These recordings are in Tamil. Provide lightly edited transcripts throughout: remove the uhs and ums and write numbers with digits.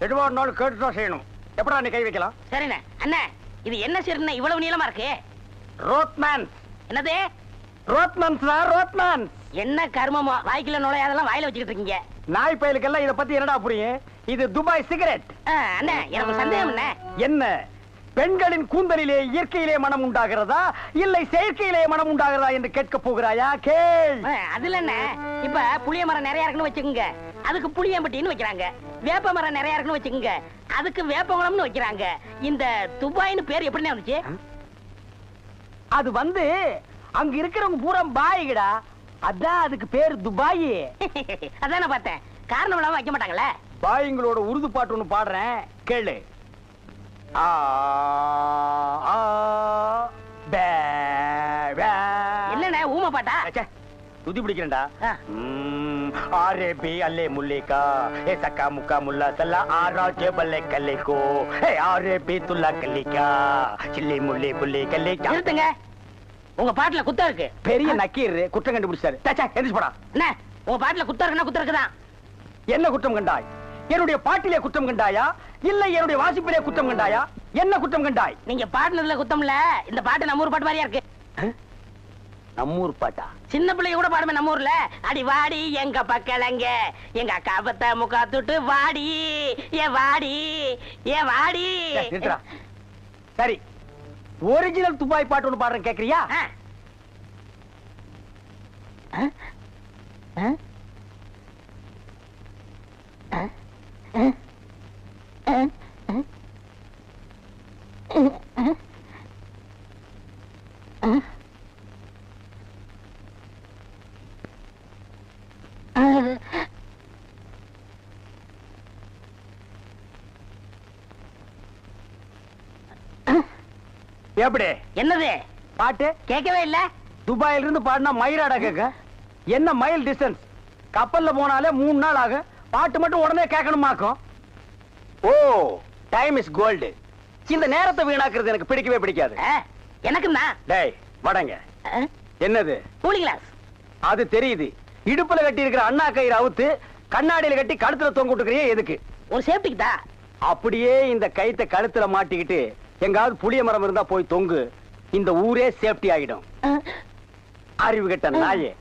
எதுவா இருந்தாலும் கேட்டுதான் செய்யணும். எப்படா நீ கை வைக்கலாம்? சரிண்ணே. அண்ணா இது என்ன சீர்ண்ணே இவ்வளவு நீளமா இருக்கு? ரோத்மேன்ஸ். என்னது? ரோத்மேன்ஸ் ரோத்மேன்ஸ். என்ன கர்மமோ வாய்க்குள்ள நுழையாதெல்லாம் வாயில வச்சுக்கிட்டு இருக்கீங்க. நாய் பயலுக்கெல்லாம் இத பத்தி என்னடா புரியும்? இது துபாய் சிகரெட். அண்ணா எனக்கு சந்தேகம் என்ன பெண்களின் கூந்தலிலே இயற்கையிலே மனம் உண்டாகிறதா இல்லை செயற்கையிலே மனம் உண்டாகிறதா என்று கேட்க போகிறாயா? கேள். அதுல என்ன இப்ப புளிய மரம் நிறைய இருக்குன்னு வச்சுக்கோங்க, அதுக்கு புளியம்பட்டின்னு வைக்கிறாங்க. வேப்ப மரம் நிறைய இருக்குன்னு வச்சுக்கோங்க, அதுக்கு வேப்பங்குளம்னு வைக்கிறாங்க. இந்த துபாய்னு பேர் எப்படின்னு வந்துச்சு? அது வந்து அங்க இருக்கிறவங்க பூரா பாய்கடா, அதான் அதுக்கு பேர் துபாய். அதான் நான் பார்த்தேன். காரணம் இல்லாம வைக்க மாட்டாங்கல்ல. பாய்ங்களோட உருது பாட்டு ஒண்ணு பாடுறேன் கேளு. என்னண்ணே ஊமை பாட்டா? துதி பிடிக்கிறேன்டா. ஆரே அல்லே முல்லேக்கா ஏ சக்கா முக்கா முல்லா சல்லா ஆரா ஜெபல்லே கல்லேக்கோ ஏ ஆரே துல்லா கல்லிக்கா சில்லி முல்லே புல்லே கல்லேக்கா. நிறுத்துங்க, உங்க பாட்டுல குத்தம் இருக்கு. பெரிய நக்கீர் குற்றம் கண்டுபிடிச்சாரு. எந்திரிச்சு போடா. என்ன உங்க பாட்டுல குத்தம் இருக்குன்னா குத்தம் இருக்குதான். என்ன குற்றம் கண்டாய்? என்னுடைய பாட்டிலே குற்றம் கண்டாயா இல்ல என்னுடைய வாசிப்பிலே குற்றம் கண்டாயா? என்ன குற்றம் கண்டாய்? நீங்க பாட்டுனதுல குத்தம் இல்ல. இந்த பாட்டு நம்ம ஊர் பாட்டு மாதிரியா இருக்கு. நம்மூர் பாட்டா? சின்ன பிள்ளைங்க கூட பாடுமே நம்ம ஊர்ல. அடி வாடி எங்க பக்கலங்க எங்க அக்கா பத்த முக்கா துட்டு வாடி ஏ வாடி ஏ வாடி. சரி, ஒரிஜினல் துபாய் பாட்டு ஒன்று பாடுறேன், கேக்குறியா? எப்படி? என்னது பாட்டு கேட்கவே இல்ல. துபாயில இருந்து பாடினா மயிராடா கேட்க? என்ன மைல் டிஸ்டன்ஸ்? கப்பல்ல போனாலே 3 நாள் ஆகும். பாட்டு மட்டும் உடனே கேட்கணுமாக்கும். ஓ, டைம் இஸ் கோல்டு. இந்த நேரத்தை வீணாக்குறது எனக்கு பிடிக்கவே பிடிக்காது. எனக்கு தான். டேய் வடங்க. என்னது? Cooling glass. அது தெரியுது. இடுப்புல கட்டி இருக்கிற அண்ணா கயிறு அவுத்து கண்ணாடியில கட்டி கழுத்துல தொங்க விட்டுக்கிறியே எதுக்கு? ஒரு சேஃப்டிக்கு தான். அப்படியே இந்த கயித்தை கழுத்துல மாட்டிக்கிட்டு எங்காவது புளிய மரம் இருந்தா போய் தொங்கு. இந்த ஊரே சேஃப்டி ஆகிடும். அறிவு கெட்ட நாயே,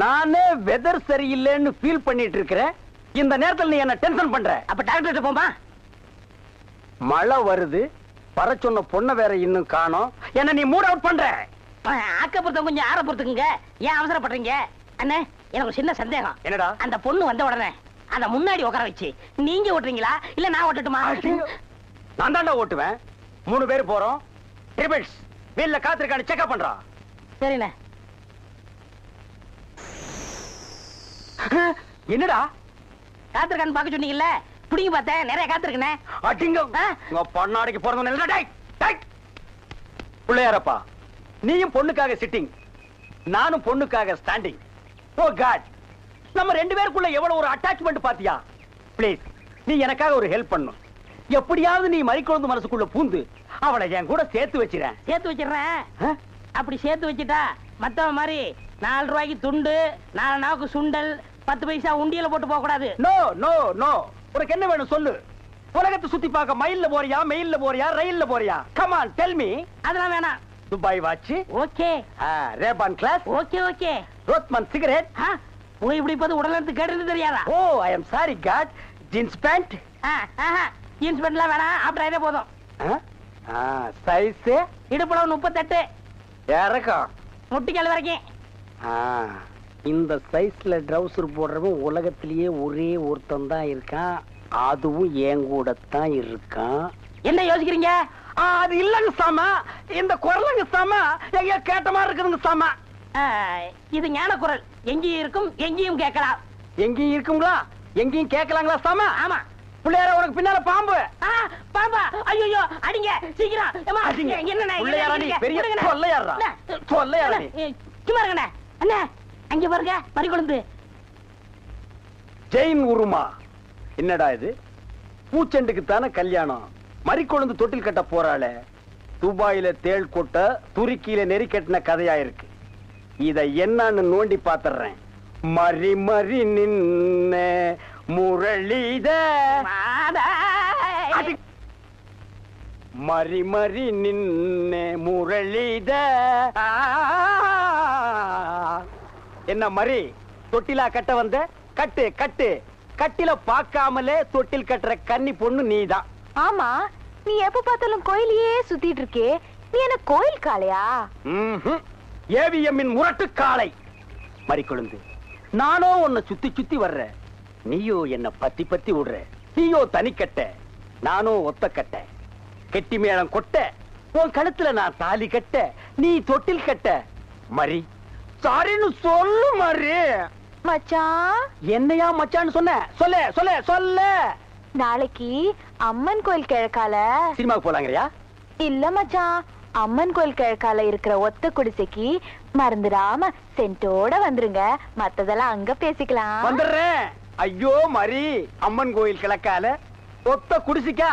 நானே வெதர் சரியில்லைன்னு ஃபீல் பண்ணிட்டு இருக்கிறேன். இந்த நேரத்தில் நீ என்ன டென்ஷன் பண்ற? அப்ப டாக்டர் போமா. மழை வருது, வர சொன்ன பொண்ணை வேற இன்னும் காணோம். என்ன நீ மூட் அவுட் பண்ற? ஆக்கப்புறத்த கொஞ்சம் ஆற பொறுத்துக்குங்க. ஏன் அவசரப்படுறீங்க? அண்ணே எனக்கு சின்ன சந்தேகம். என்னடா? அந்த பொண்ணு வந்த உடனே அந்த முன்னாடி உட்கார வச்சு நீங்க ஓட்டுறீங்களா இல்ல நான் ஓட்டட்டுமா? நான் தாண்டா ஓட்டுவேன். 3 பேர் போறோம். ட்ரிபிள்ஸ் வீல்ல காத்திருக்கான்னு செக்அப் பண்றா. சரிண்ணே. என்னடா காத்திருக்கான்னு பாக்க சொன்னீங்கல்ல, புடிங்க பார்த்தேன். நிறைய காத்திருக்கனே. அடிங்க உங்க பொண்ணாடிக்கு பிறந்தவன் இல்ல. டேய் டேய் பிள்ளையாரப்பா, நீயும் பொண்ணுக்காக சிட்டிங், நானும் பொண்ணுக்காக ஸ்டாண்டிங். ஓ காட், நம்ம 2 பேருக்குள்ள எவ்வளவு ஒரு அட்டாச்மெண்ட் பாத்தியா? ப்ளீஸ் நீ எனக்காக ஒரு ஹெல்ப் பண்ணும். எப்படியாவது நீ மறிக்குழந்து மனசுக்குள்ள பூந்து அவளை என் கூட சேர்த்து வச்சிரேன். சேர்த்து வச்சிடுறேன். அப்படி சேர்த்து வச்சுட்டா மத்தவ மாதிரி 4 ரூபாய்க்கு துண்டு, 4 நாவுக்கு சுண்டல், 10 பைசா உண்டியல போட்டு போக கூடாது. No no no. உனக்கு என்ன வேணும் சொல்லு. உலகத்தை சுத்தி பார்க்க மயில்ல போறியா, மெயில்ல போறியா, ரயில்ல போறியா? Come on tell me. அதெல்லாம் வேணாம். Dubai watch okay, Rayban glass okay okay, Rothman cigarette. போய் இப்படி பார்த்து உடல் கேட்டு தெரியாதா? Oh I am sorry God. Jeans pant. Jeans பேண்ட்லாம் வேணாம். ஆப்டர் ஆயிட்டே போதும். சைஸ் இடுப்புல 38, இறக்கம் முட்டிக்கால் வரைக்கும். இந்த சைஸ்ல ட்ரவுசர் போடுறவன் உலகத்திலேயே ஒரே ஒருத்தன் தான் இருக்கான். அதுவும் என் கூட தான் இருக்கான். என்ன யோசிக்கிறீங்க? அது இல்லங்க சாமா, இந்த குரலுங்க சாமா எங்கேயோ கேட்ட மாதிரி இருக்குதுங்க சாமா. இது ஞான குரல். எங்கேயும் இருக்கும், எங்கேயும் கேட்கலாம். எங்கேயும் இருக்குங்களா, எங்கேயும் கேட்கலாங்களா சாமா? ஆமா. பிள்ளையார உனக்கு பின்னால பாம்பு. பாம்பா? ஐயோ அடிங்க சீக்கிரம். சும்மா இருங்கண்ணே. அண்ணா அங்க பாருங்க மறிக்குழந்து. ஜெயின் உருமா. என்னடா இது? பூச்செண்டுக்கு தானே கல்யாணம். மறிக்குழந்து தொட்டில் கட்ட போறாளே. துபாயில தேள் கொட்ட துருக்கியில நெறி கட்டின கதையா இருக்கு. இத என்னன்னு நோண்டி பாத்துறேன். மறி மறி நின்ன முரளித மறி மறி நின்ன முரளித. என்ன மறி தொட்டிலா கட்ட வந்த? கட்டு கட்டு. கட்டில பாக்காமலே தொட்டில் கட்டுற கன்னி பொண்ணு நீதான். ஆமா, நீ எப்ப பார்த்தாலும் கோயிலையே சுத்திட்டு இருக்கே, நீ என்ன கோயில் காளையா? ஏவிஎம்மின் முரட்டு காளை. மறி கொழுந்து, நானோ உன்னை சுத்தி சுத்தி வர்ற, நீயோ என்ன பத்தி பத்தி விடுற. நீயோ தனிக்கட்ட, நானோ ஒத்த கட்ட. கெட்டி மேளம் கொட்ட, உன் கழுத்துல நான் தாலி கட்ட, நீ தொட்டில் கட்ட. மறி சாரின்னு சொல்லு மறி. மச்சான், என்னையா மச்சான்னு சொன்ன? சொல்ல சொல்ல சொல்ல. நாளைக்கு அம்மன் கோயில் கிழக்கால சினிமாவுக்கு போலாங்கறியா? இல்ல மச்சான், அம்மன் கோயில் கிழக்கால இருக்கிற ஒத்த குடிசைக்கு மறந்துடாம சென்ட்டோட வந்துருங்க. மத்ததெல்லாம் அங்க பேசிக்கலாம். வந்துடுறேன். ஐயோ மறி, அம்மன் கோயில் கிழக்கால ஒத்த குடிசிக்கா?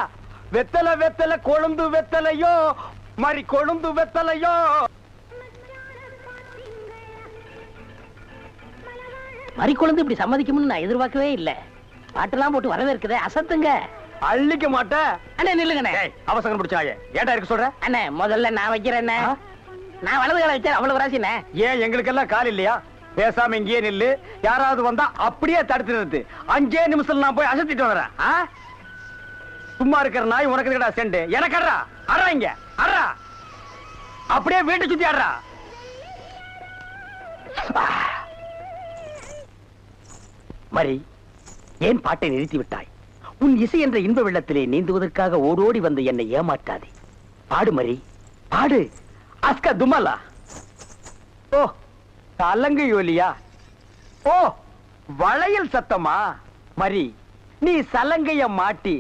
வெத்தலை வெத்தலை கொழுந்து வெத்தலையோ மறி, கொழுந்து வெத்தலையோ. மறி கொழுந்து இப்படி சம்மதிக்கும்னு நான் எதிர்பார்க்கவே இல்ல. பாட்டெல்லாம் போட்டு வரவேற்குதே, அசத்துங்க. அள்ளிக்க மாட்டேன். அண்ணே நில்லுங்கண்ணே. அவசரம் பிடிச்சாயே, ஏடா இருக்க சொல்ற? அண்ணே முதல்ல நான் வைக்கிறேன். நான் வலது கால வச்சேன், அவ்வளவு ராசிண்ணே. ஏன் எங்களுக்கெல்லாம் கால் இல்லையா? பேசாம இங்கேயே நில்லு. யாராவது வந்தா அப்படியே தடுத்து நிறுத்து. 5 நிமிஷம் நான் போய் அசத்திட்டு வரேன். சும்மா இருக்கிற நாய் உனக்கு இருக்கடா செண்டு. எனக்கு அறா அறா, இங்க அறா. அப்படியே வீட்டை சுத்தி ஆடுறா. மரி, ஏன் பாட்டை நிறுத்தி விட்டாய்? உன் இசை என்ற இன்ப வெள்ளத்திலே நீந்துவதற்காக ஓடோடி வந்து என்னை ஏமாற்றாதே. பாடு மரி, பாடு. அஸ்கா துமலா. ஓ, தலங்கு யோலியா? ஓ, வளையல் சத்தமா? மரி, நீ சலங்கைய மாட்டி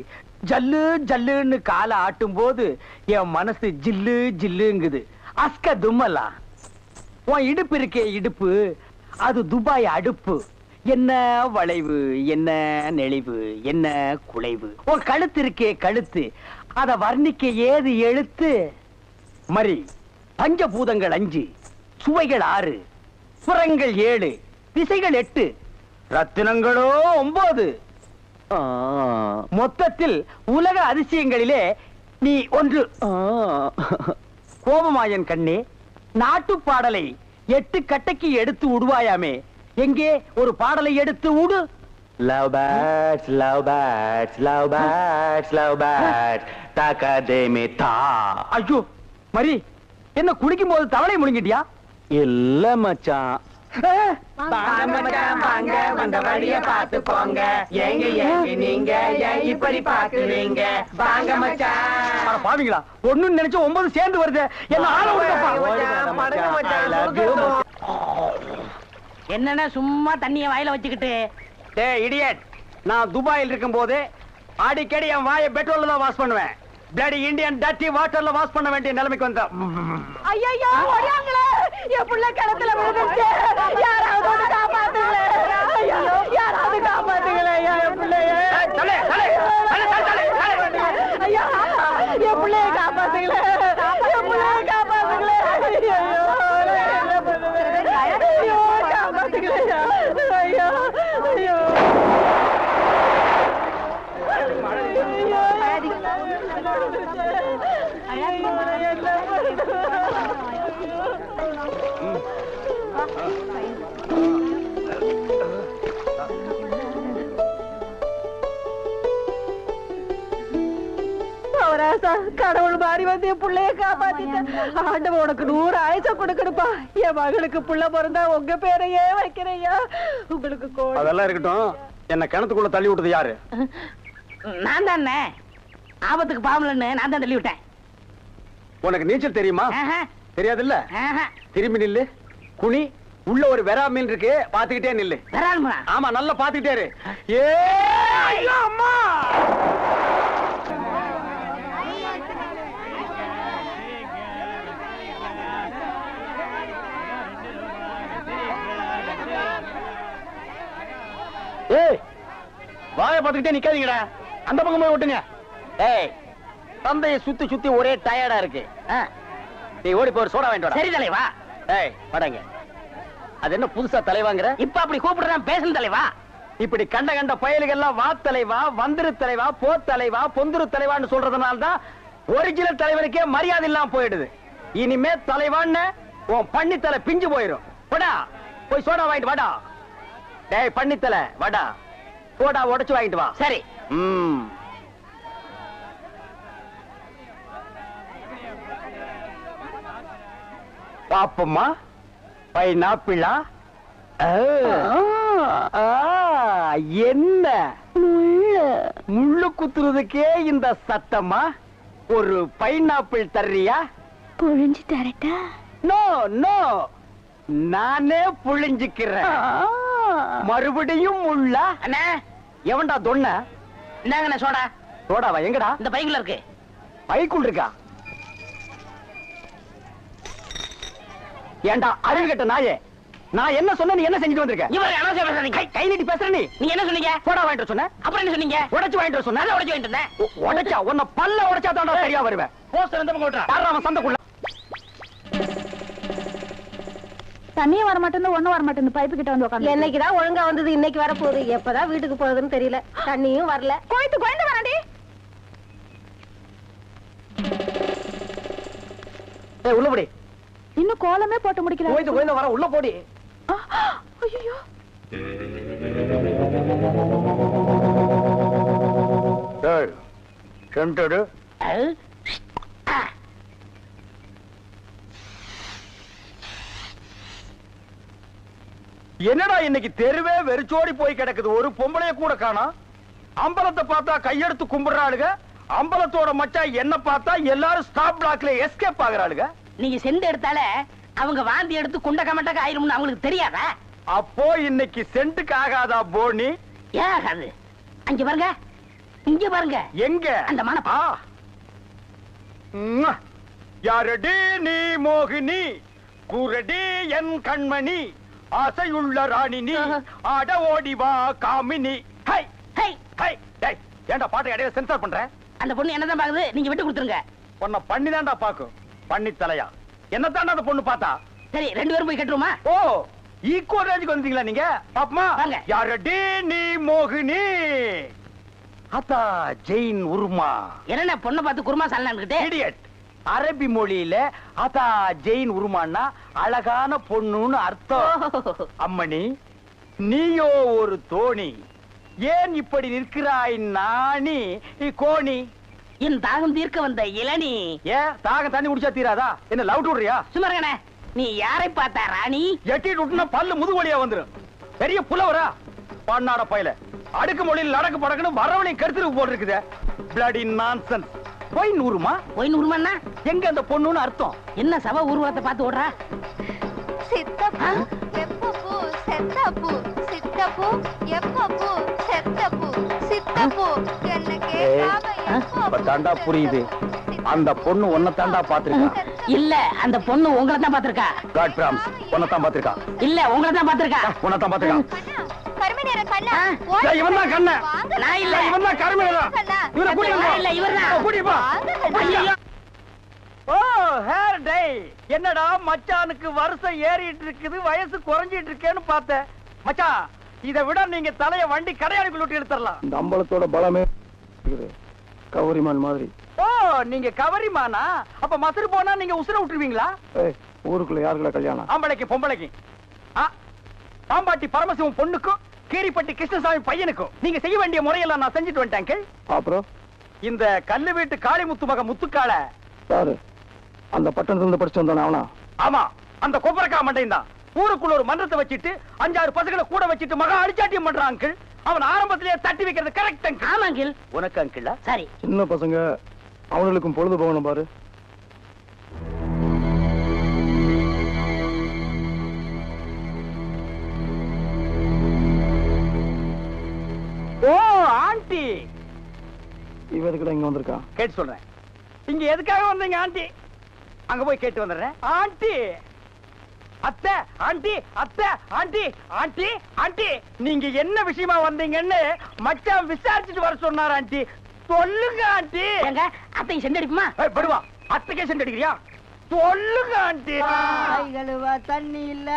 ஜல்லு ஜல்லுன்னு காலை ஆட்டும் போது என் மனசு ஜில்லு ஜில்லுங்குது. அஸ்க தும்மலா. உன் இடுப்பு இருக்கே இடுப்பு, அது துபாய் அடுப்பு. என்ன வளைவு, என்ன நெளிவு, என்ன குலைவு. உன் கழுத்து இருக்கே கழுத்து, அத வர்ணிக்க ஏது எழுத்து? மரி, பஞ்சபூதங்கள் 5, சுவைகள் 6, சுரங்கள் 7, திசைகள் 8, ரத்தினங்களோ 9. மொத்தத்தில் உலக அதிசயங்களிலே நீ ஒன்று. கோபமாயன் கண்ணே, நாட்டு பாடலை 8 கட்டைக்கு எடுத்து விடுவாயாமே, எங்கே ஒரு பாடலை எடுத்து விடு. Love birds, love birds, love birds, love birds, takademita. ஐயோ மரி, என்ன குடிக்கும் போது தவளை முழுங்கிட்டியா? இல்ல மச்சான். வாங்க வந்த வழிய பாத்து போங்க. ஏங்க ஏங்க நீங்க இப்படி பாக்குறீங்க? வாங்க மச்சான். பாவீங்களா, ஒண்ணுன்னு நினைச்சு 9 சேர்ந்து வருது. என்ன ஆள விடுங்கப்பா. என்னன்னா சும்மா தண்ணிய வாயில வச்சுக்கிட்டு? டேய் இடியட், நான் துபாயில் இருக்கும் போது அடிக்கடி என் வாயை பெட்ரோல்ல தான் வாஷ் பண்ணுவேன். பிளடி இந்தியன் டர்ட்டி வாட்டர்ல வாஷ் பண்ண வேண்டிய நிலைமைக்கு வந்தா. ஐயோ ஓடியாங்களே, என் புள்ள கிணத்துல விழுந்துச்சு. யாராவது வந்து காப்பாத்துங்களே. ஐயோ, யாராவது காப்பாத்துங்களே என் புள்ளைய. தலே தலே தலே தலே தலே. ஐயா, என் புள்ளைய காப்பாத்துங்களே. என் புள்ளைய காப்பாத்துங்களே. ஐயோ, என்ன பண்ணுவேன்? ஐயோ, காப்பாத்துங்களே. ஐயோ ஐயோ. கடவுள் மாறி வந்து என் பிள்ளைய காப்பாத்திட்டேன். ஆண்டவன் உனக்கு 100 ஆயுச கொடுக்கணுப்பா. என் மகளுக்கு புள்ள பிறந்தா உங்க பேரையே வைக்கிறையா. உங்களுக்கு அதெல்லாம் இருக்கட்டும். என்ன கிணத்துக்குள்ள தள்ளி விட்டது யாரு? நான் தானே. ஆபத்துக்கு பாவலன்னு நான் தான் தள்ளி விட்டேன். உனக்கு நீச்சல் தெரியுமா? தெரியாதுல்ல. திரும்பி நில்லு, குனி. உள்ள ஒரு வெரா மீன் இருக்கு, பாத்துக்கிட்டே நில்லு. ஆமா, நல்லா பாத்துக்கிட்டே இரு. ஏ ஐயோ அம்மா. ஏய், வாயை பாத்துக்கிட்டே நிக்காதீங்கடா. அந்த பக்கம் போய் விட்டுங்க. ஏய், தந்தையை சுத்தி சுத்தி ஒரே டயர்டா இருக்கு. நீ ஓடி போய் சோடா வாங்கிட்டு. சரி தலைவா. ஏய் படங்க. அது என்ன புதுசா தலைவாங்கற? இப்ப அப்படி கூப்பிடுறேன், பேசணும் தலைவா. இப்படி கண்ட கண்ட பயலுகள்லாம் வா தலைவா, வந்திரு தலைவா, போ தலைவா, பொந்துரு தலைவான்னு சொல்றதுனால தான் ஒரிஜினல் தலைவனுக்கே மரியாதை இல்லாம போயிடுது. இனிமே தலைவான்னு உன் பண்ணித்தலை பிஞ்சு போயிரும். போடா போய் சோடா வாங்கிட்டு வாடா. டேய் பண்ணித்தலை வாடா, சோடா உடைச்சு வாங்கிட்டு வா. சரி. பாப்பம்மா பைனாப்பிளா? என்ன முள்ளு குத்துறதுக்கே இந்த சத்தமா? ஒரு பைனாப்பிள் தர்றியா? புழிஞ்சு தரட்டா? நோ நோ, நானே புழிஞ்சுக்கிறேன். மறுபடியும் முள்ள? அண்ணா எவன்டா தொன்ன? இந்தாங்கண்ணே சோடா. சோடாவா? எங்கடா? இந்த பைக்குள்ள இருக்கு. பைக்குள் இருக்கா? ஏண்டா அறிவு கட்ட நாயே, நான் என்ன சொன்ன நீ என்ன செஞ்சுட்டு வந்திருக்க? இவர் அனாவசியம் பேசுறீங்க. கை நீட்டி பேசுற நீ. நீங்க என்ன சொன்னீங்க? சோடா வாங்கிட்டு சொன்ன. அப்புறம் என்ன சொன்னீங்க? உடைச்சு வாங்கிட்டு சொன்ன. உடைச்சு வாங்கிட்டு இருந்தேன். உடைச்சா உன்னை பல்ல உடைச்சா தான் சரியா வருவேன். போஸ்டர் இந்த பக்கம் ஓட்டுறா. யாரா அவன் சந்தைக்குள்ள? தண்ணியும் வர மாட்டேங்குது, ஒண்ணும் வர மாட்டேங்குது. பைப்பு கிட்ட வந்து உட்காந்து. என்னைக்குதான் ஒழுங்கா வந்தது, இன்னைக்கு வர போகுது. எப்பதான் வீட்டுக்கு போகுதுன்னு தெரியல. தண்ணியும் வரல. கோயந்து வராண்டி. ஏய் உள்ள போடி. இன்னும் கோலமே போட்டு முடிக்கல. கோயந்து வர உள்ள போடி. ஐயோ ஏய் சென்டடு. என்னடா இன்னைக்கு தெருவே வெறிச்சோடி போய் கிடக்குது, ஒரு பொம்பளைய கூட காணோம். அம்பலத்தை பார்த்தா கையெடுத்து கும்பிடுறாளுங்க, அம்பலத்தோட மச்சான் என்ன பார்த்தா எல்லாரும் ஸ்டாப் பிளாக்ல எஸ்கேப் ஆகுறாளுங்க. நீங்க செண்டு எடுத்தால அவங்க வாந்தி எடுத்து குண்ட கமட்டக்க ஆயிரும்னு அவங்களுக்கு தெரியாதா? அப்போ இன்னைக்கு சென்ட்டுக்கு ஆகாதா போனி? ஏன் ஆகாது? அங்க பாருங்க, இங்க பாருங்க. எங்க அந்த மன யாரடி நீ மோகினி, கூரடி என் கண்மணி, ஆசையுள்ள ராணினி, ஆட ஓடி வா காமினி. ஹை ஹை ஹை டேய், ஏன்டா பாட்டு இடையில சென்சார் பண்ற? அந்த பொண்ணு என்னதான் பாக்குது, நீங்க விட்டு கொடுத்துருங்க. உன்னை பண்ணி தான்டா பாக்கும். பண்ணி தலையா என்ன தாண்டா அந்த பொண்ணு பார்த்தா? சரி, 2 பேரும் போய் கட்டுருமா? ஓ ஈக்குவல் ரேஞ்சுக்கு வந்தீங்களா நீங்க? பாப்பமா வாங்க. யாரடி நீ மோகினி, அத்தா ஜெயின் உருமா. என்ன பொண்ணை பார்த்து குருமா சாலனான்னுகிட்டே? இடியட். அரபி மொழியில அதா ஜெயின் உருமான்னா அழகான பொண்ணுன்னு அர்த்தம். அம்மணி நீயோ ஒரு தோணி, ஏன் இப்படி நிற்கிறாய் நாணி கோணி? என் தாகம் தீர்க்க வந்த இளநீ. ஏன் தாகம் தண்ணி குடிச்சா தீராதா? என்ன லவ் விடுறியா? சுமரகனே, நீ யாரை பார்த்தா ராணி? எட்டிட்டு விட்டுனா பல்லு முதுகு வழியா வந்துரும். பெரிய புலவரா பண்ணாட பையல, அடுக்கு மொழியில் நடக்கு படக்குன்னு வரவனை கருத்துருக்கு போட்டு இருக்குது. Bloody nonsense. போய் நூறுமா? போய் நூறுமான்னா எங்க அந்த பொண்ணுன்னு அர்த்தம்? என்ன சவ ஊர்வலத்தை பார்த்து ஓடுறா? சித்தப்பு எப்பப்பு செத்தப்பு, சித்தப்பு எப்பப்பு செத்தப்பு, சித்தப்பு என்ன கேட்காம எப்பப்பு. தாண்டா புரியுது, அந்த பொண்ணு உன்னை தாண்டா பாத்துருக்கா. இல்ல, அந்த பொண்ணு உங்களை தான் பாத்திருக்கா. காட் பிராம்ஸ் உன்னை தான் பாத்துருக்கா. இல்ல, உங்களை தான் பாத்திருக்கா. உன்னை தான் பாத்துருக்கா. கருமை நேர கண்ணா, இவன் தான் கண்ண. நான் இல்ல, இவன் தான் கருமை நேரம். இவனை கூட்டிட்டு இல்ல, இவர்தான். கூட்டிட்டு போ. ஓ ஹேர் டே, என்னடா மச்சானுக்கு வருஷம் ஏறிட்டு இருக்குது, வயசு குறைஞ்சிட்டு இருக்கேன்னு பார்த்தேன். மச்சான் இதை விட நீங்க தலைய வண்டி கடையாளுக்குள்ள விட்டு எடுத்துடலாம். இந்த அம்பலத்தோட பலமே கவரிமான் மாதிரி. ஓ நீங்க கவரிமானா? அப்ப மசுறு போனா நீங்க உசுர விட்டுருவீங்களா? ஊருக்குள்ள யாருக்குள்ள கல்யாணம்? ஆம்பளைக்கு பொம்பளைக்கு. பாம்பாட்டி பரமசிவம் பொண்ணுக்கும் கீரிப்பட்டி கிருஷ்ணசாமி பையனுக்கும் நீங்க செய்ய வேண்டிய முறையெல்லாம் நான் செஞ்சுட்டு வந்துட்டேன். அப்புறம் இந்த கல்லு வீட்டு காளிமுத்து மக முத்துக்கால யாரு? அந்த பட்டணத்துல இருந்து படிச்சு வந்தானே அவனா? ஆமா, அந்த கொப்பரக்கா மண்டையும் தான். ஊருக்குள்ள ஒரு மன்றத்தை வச்சிட்டு 5-6 பசங்களை கூட வச்சிட்டு மகா அடிச்சாட்டியம் பண்றான் அங்கிள். அவன் ஆரம்பத்திலேயே தட்டி வைக்கிறது கரெக்ட் அங்கிள். ஆமா அங்கிள். உனக்கு அங்கிள் சரி, சின்ன பசங்க அவங்களுக்கும் பொழுது போகணும் பாரு. ஓ ஆண்டி, இவ எதுக்குடா இங்க வந்திருக்கா? கேட்டு சொல்றேன். இங்க எதுக்காக வந்தீங்க ஆண்டி? அங்க போய் கேட்டு வந்துடுறேன். ஆண்டி, அத்தை, ஆண்டி, அத்தை, ஆண்டி, ஆண்டி, ஆண்டி, நீங்க என்ன விஷயமா வந்தீங்கன்னு மச்சான் விசாரிச்சுட்டு வர சொன்னார். ஆண்டி சொல்லுங்க ஆண்டி. எங்க அத்தை செண்டு அடிப்புமா? படுவா, அத்தைக்கே சென்று அடிக்கிறியா? சொல்லுங்க ஆண்டி. கை கழுவ தண்ணி இல்ல,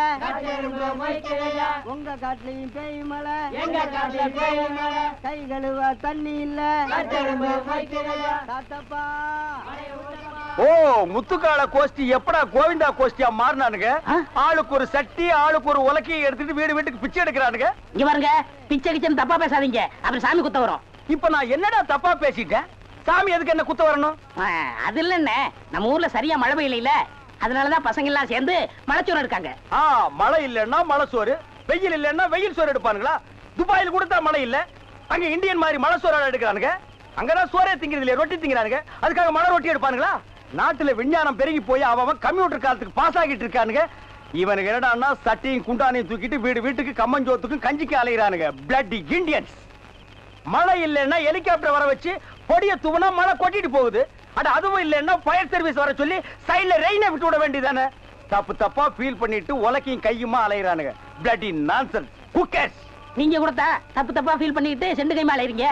உங்க காட்டுலயும் பேய் மழை, எங்க காட்டுல பேய் மழை. கை கழுவ தண்ணி இல்ல, தாத்தப்பா. ஓ, முத்துக்கால கோஷ்டி எப்படா கோவிந்தா கோஷ்டியா மாறினானுங்க? ஆளுக்கு ஒரு சட்டி, ஆளுக்கு ஒரு உலக்கையை எடுத்துட்டு வீடு வீட்டுக்கு பிச்சை எடுக்கிறானுங்க. இங்க பாருங்க, பிச்சை கிச்சன் தப்பா பேசாதீங்க, அப்புறம் சாமி குத்த வரும். இப்ப நான் என்னடா தப்பா பேசிட்டேன்? சாமி எதுக்கு என்ன குத்த வரணும்? அது இல்ல, நம்ம ஊர்ல சரியா மழை பெய்யல, அதனாலதான் பசங்க எல்லாம் சேர்ந்து மலைச்சோறு எடுக்காங்க. மழை இல்லன்னா மழை சோறு, வெயில் இல்லன்னா வெயில் சோறு எடுப்பானுங்களா? துபாயில் கூட தான் மழை இல்ல, அங்க இந்தியன் மாதிரி மழை சோறு எடுக்கிறானுங்க. அங்கதான் சோறே திங்கிறது இல்லையா, ரொட்டி திங்கிறானுங்க. அதுக்காக மழை ரொட்டி எடுப்பானுங்களா? நாட்டுல விஞ்ஞானம் பெருகி போய் அவன் கம்ப்யூட்டர் காலத்துக்கு பாஸ் ஆகிட்டு இருக்கானுங்க. இவனுக்கு என்னடான்னா சட்டியும் குண்டானையும் தூக்கிட்டு வீடு வீட்டுக்கு கம்மஞ்சோத்துக்கும் கஞ்சிக்கு அலைகிறானுங்க. Bloody Indians. மழை இல்லைன்னா ஹெலிகாப்டர் வர வச்சு பொடிய தூவனா மழை கொட்டிட்டு போகுது. அட அதுவும் இல்லைன்னா ஃபயர் சர்வீஸ் வர சொல்லி சைடுல ரெயினை விட்டு விட வேண்டியதானே? தப்பு தப்பா ஃபீல் பண்ணிட்டு உலக்கையும் கையுமா அலைகிறானுங்க. Bloody nonsense cookers. நீங்க கூட தப்பு தப்பா ஃபீல் பண்ணிட்டு செண்டு கைமா அலைறீங்க.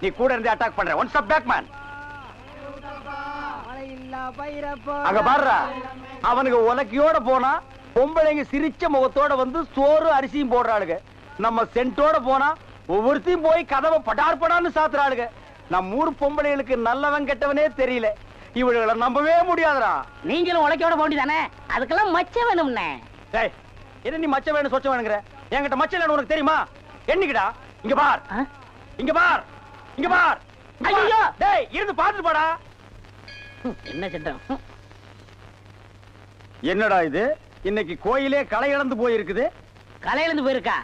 நீ கூட இருந்து அட்டாக் பண்ற. One step back man. அங்க பாருடா, அவனுக்கு உலக்கையோட போனா பொம்பளைங்க சிரிச்ச முகத்தோட வந்து சோறு அரிசியும் போடுறாளுங்க. நம்ம சென்ட்டோட போனா ஒவ்வொருத்தையும் போய் கதவை படார் படான்னு சாத்துறாளுங்க. நம்ம ஊர் பொம்பளைகளுக்கு நல்லவன் கெட்டவனே தெரியல. இவளுகளை நம்பவே முடியாதுடா. நீங்களும் உலக்கையோட போண்டிதானே, அதுக்கெல்லாம் மச்சம் வேணும்னே. என்ன நீ மச்சம் வேணும் சொச்சம் வேணுங்கிற? என்கிட்ட மச்சம் இல்லைன்னு உனக்கு தெரியுமா? என்னைக்குடா? இங்க பார், இங்க பார், இங்க பார். ஐயோ டேய், இருந்து பாத்துட்டு போடா. என்ன சட்டம்? என்னடா இது? இன்னைக்கு கோயிலே களை இழந்து போயிருக்குது. களை இழந்து போயிருக்கா?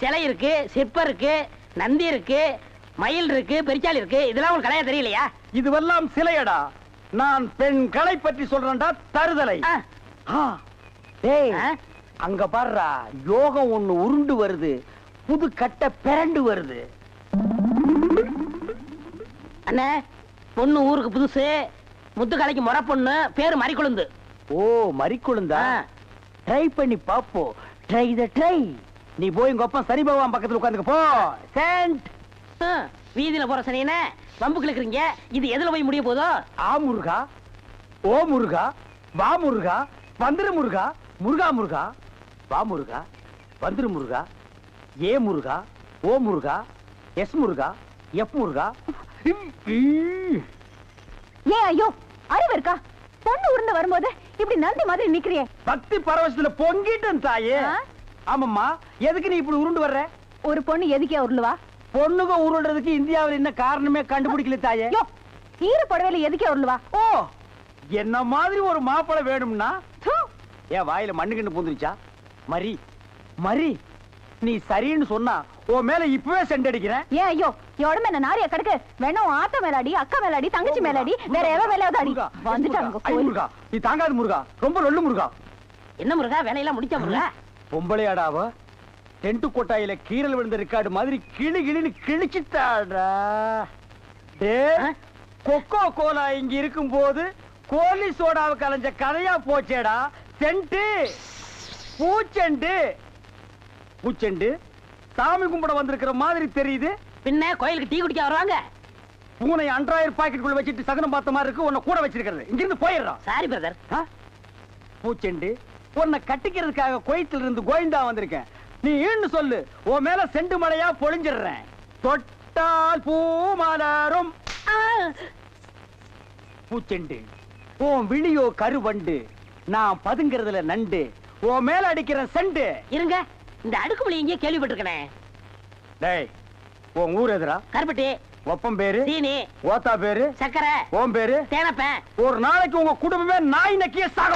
சிலை இருக்கு, சிற்பம் இருக்கு, நந்தி இருக்கு, மயில் இருக்கு, பெரிச்சாலி இருக்கு. இதெல்லாம் உங்களுக்கு கலையா தெரியலையா? இதுவெல்லாம் சிலையடா. நான் பெண் கலை பற்றி சொல்றேன்டா. தருதலை. அங்க பாருடா, யோகம் ஒண்ணு உருண்டு வருது, புது கட்ட பிறண்டு வருது. அண்ணே, பொண்ணு ஊருக்கு புதுசு, முத்துக்கலைக்கு முறை பொண்ணு, பேரு மறிக்குழுந்து. ஓ, மறிக்குழுந்தா? ட்ரை பண்ணி பாப்போ. ட்ரை த ட்ரை. நீ போய் உங்க அப்பா சனி பகவான் பக்கத்துல உட்காந்துக்க போ. சென்ட். வீதியில போற சனியனே வம்பு கிழக்குறீங்க. இது எதுல போய் முடிய போதோ? ஆ முருகா, ஓ முருகா, வா முருகா, வந்துரு முருகா, முருகா முருகா, வா முருகா, வந்துரு முருகா, ஏ முருகா, ஓ முருகா, எஸ் முருகா, எப் முருகா. ஏன் ஐயோ, அறிவு இருக்கா? பொண்ணு உருண்டு வரும்போது இப்படி நந்தி மாதிரி நிக்கிறியே. பக்தி பரவசத்துல பொங்கிட்டேன் தாயே. ஆமாம்மா, எதுக்கு நீ இப்படி உருண்டு வர்ற? ஒரு பொண்ணு எதுக்கே உருளுவா? பொண்ணுங்க உருள்றதுக்கு இந்தியாவில் என்ன காரணமே கண்டுபிடிக்கல தாயே. ஈர புடவையில எதுக்கே உருளுவா? ஓ, என்ன மாதிரி ஒரு மாப்பிளை வேணும்னா ஏன் வாயில மண்ணுக்கிண்டு பூந்துருச்சா? மரி மரி, நீ சரின்னு சொன்னா உன் மேல இப்பவே செண்டடிக்கிறேன். ஏன் ஐயோ, உடம்பு என்ன நாரியா கிடக்கு? வேணா ஆத்த மேலாடி, அக்கா மேலாடி, தங்கச்சி மேலாடி, வேற எவ மேலாவது அடி. வந்துட்டாங்க முருகா, நீ தாங்காது முருகா, ரொம்ப நொல்லு முருகா. என்ன முருகா, வேலையெல்லாம் முடிச்ச முருகா? பொம்பளையாடாவ டென்ட் கொட்டாயில கீரல் விழுந்த ரெக்கார்டு மாதிரி கிளி கிளின்னு கிழிச்சிட்டாடா. கொக்கோ கோலா இங்க இருக்கும் போது கோலி சோடாவை கலைஞ்ச கதையா போச்சேடா. சென்ட்டு பூச்செண்டு பூச்செண்டு சாமி கும்பிட வந்திருக்கிற மாதிரி தெரியுது. பின்ன கோயிலுக்கு டீ குடிக்க வருவாங்க. பூனை அன்றாயிரம் பாக்கெட்டுக்குள்ள வச்சுட்டு சகனம் பார்த்த மாதிரி இருக்கு. உன்னை கூட வச்சிருக்கிறது. இங்கிருந்து போயிடுறான். Sorry brother. பூச்செண்டு, உன்னை கட்டிக்கிறதுக்காக கோயத்துல இருந்து கோயந்தா வந்திருக்கேன். நீ ஈன்னு சொல்லு, உன் மேல செண்டு மழையா பொழிஞ்சிடுறேன். தொட்டால் பூ மலரும். பூச்செண்டு, உன் விழியோ கருவண்டு, நான் பதுங்கிறதுல நண்டு, உன் மேல அடிக்கிற செண்டு. இருங்க, இந்த அடுக்குமொழி எங்கேயே கேள்விப்பட்டிருக்கேன். டேய், உன் ஊர் எதுரா? கருப்பட்டி. ஒப்பம் பேரு? சீனி. ஓத்தா பேரு? சக்கரை. ஓம் பேரு? தேனப்பேன். ஒரு நாளைக்கு உங்க குடும்பமே நாய் நக்கிய சாக